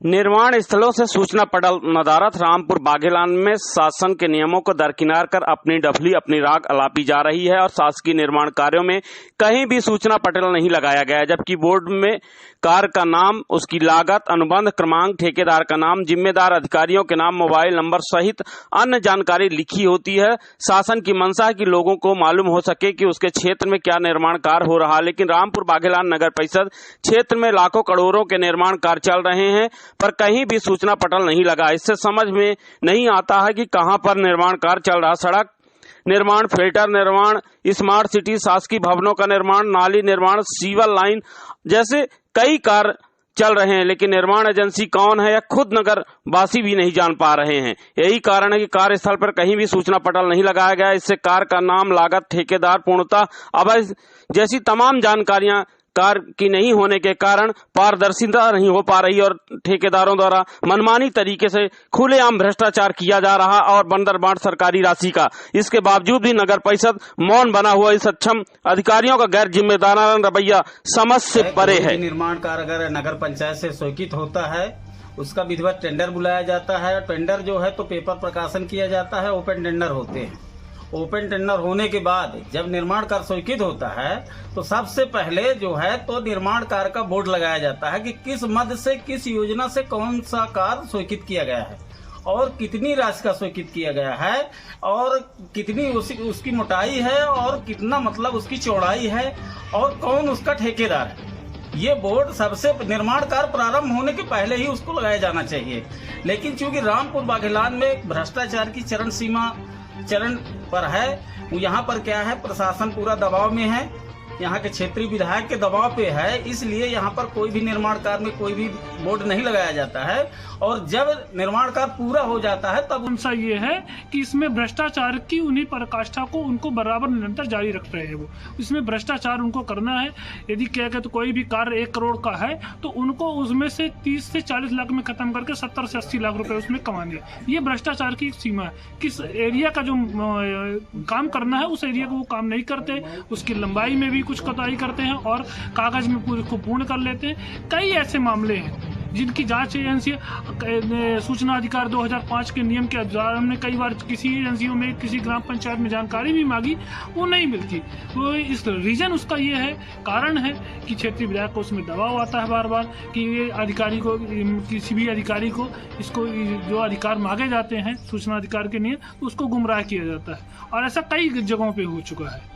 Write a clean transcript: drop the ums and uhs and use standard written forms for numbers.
निर्माण स्थलों से सूचना पटल नदारत रामपुर बाघेलान में शासन के नियमों को दरकिनार कर अपनी डफली अपनी राग अलापी जा रही है और शासकीय निर्माण कार्यों में कहीं भी सूचना पटल नहीं लगाया गया है, जबकि बोर्ड में कार्य का नाम, उसकी लागत, अनुबंध क्रमांक, ठेकेदार का नाम, जिम्मेदार अधिकारियों के नाम, मोबाइल नंबर सहित अन्य जानकारी लिखी होती है। शासन की मंशा है कि लोगों को मालूम हो सके कि उसके क्षेत्र में क्या निर्माण कार्य हो रहा है, लेकिन रामपुर बाघेलान नगर परिषद क्षेत्र में लाखों करोड़ों के निर्माण कार्य चल रहे हैं पर कहीं भी सूचना पटल नहीं लगा। इससे समझ में नहीं आता है कि कहां पर निर्माण कार्य चल रहा। सड़क निर्माण, फिल्टर निर्माण, स्मार्ट सिटी, शासकीय भवनों का निर्माण, नाली निर्माण, सीवर लाइन जैसे कई कार्य चल रहे हैं, लेकिन निर्माण एजेंसी कौन है या खुद नगर वासी भी नहीं जान पा रहे हैं। यही कारण है कि कार्यस्थल पर कहीं भी सूचना पटल नहीं लगाया गया। इससे कार्य का नाम, लागत, ठेकेदार, पूर्णता, अवैध जैसी तमाम जानकारियां कार्य की नहीं होने के कारण पारदर्शिता नहीं हो पा रही और ठेकेदारों द्वारा मनमानी तरीके से खुलेआम भ्रष्टाचार किया जा रहा और बंदर बांट सरकारी राशि का। इसके बावजूद भी नगर परिषद मौन बना हुआ इस सक्षम अधिकारियों का गैर जिम्मेदाराना रवैया समझ से परे है। निर्माण कार्य अगर नगर पंचायत से स्वीकृत होता है, उसका विधिवत टेंडर बुलाया जाता है। टेंडर जो है तो पेपर प्रकाशन किया जाता है, ओपन टेंडर होते हैं। ओपन टेंडर होने के बाद जब निर्माण कार्य स्वीकृत होता है तो सबसे पहले जो है तो निर्माण कार्य का बोर्ड लगाया जाता है कि किस मद से, किस योजना से कौन सा कार्य स्वीकृत किया गया है और कितनी राशि का स्वीकृत किया गया है और कितनी उसकी मोटाई है और कितना मतलब उसकी चौड़ाई है और कौन उसका ठेकेदार है। ये बोर्ड सबसे निर्माण कार्य प्रारंभ होने के पहले ही उसको लगाया जाना चाहिए। लेकिन चूंकि रामपुर बाघेलान में भ्रष्टाचार की चरण पर है, यहाँ पर क्या है, प्रशासन पूरा दबाव में है, यहाँ के क्षेत्रीय विधायक के दबाव पे है, इसलिए यहाँ पर कोई भी निर्माण कार्य में कोई भी बोर्ड नहीं लगाया जाता है। और जब निर्माण कार्य पूरा हो जाता है तब उनसा ये है कि इसमें भ्रष्टाचार की उन्हीं पराकाष्ठा को उनको बराबर निरंतर जारी रख रहे हैं। वो इसमें भ्रष्टाचार उनको करना है। यदि क्या कहते तो कोई भी कार्य 1 करोड़ का है तो उनको उसमें से 30 से 40 लाख में खत्म करके 70 से 80 लाख रुपए उसमें कमाने। ये भ्रष्टाचार की सीमा है। किस एरिया का जो काम करना है उस एरिया को वो काम नहीं करते, उसकी लंबाई में भी कुछ कटाई करते हैं और कागज में उसको पूर्ण कर लेते हैं। कई ऐसे मामले हैं जिनकी जांच एजेंसी सूचना अधिकार 2005 के नियम के अनुसार हमने कई बार किसी एजेंसियों में, किसी ग्राम पंचायत में जानकारी भी मांगी, वो नहीं मिलती। तो इस रीजन उसका ये है, कारण है कि क्षेत्रीय विधायक को उसमें दबाव आता है बार बार कि ये अधिकारी को, किसी भी अधिकारी को इसको जो अधिकार मांगे जाते हैं सूचना अधिकार के नियम, तो उसको गुमराह किया जाता है और ऐसा कई जगहों पर हो चुका है।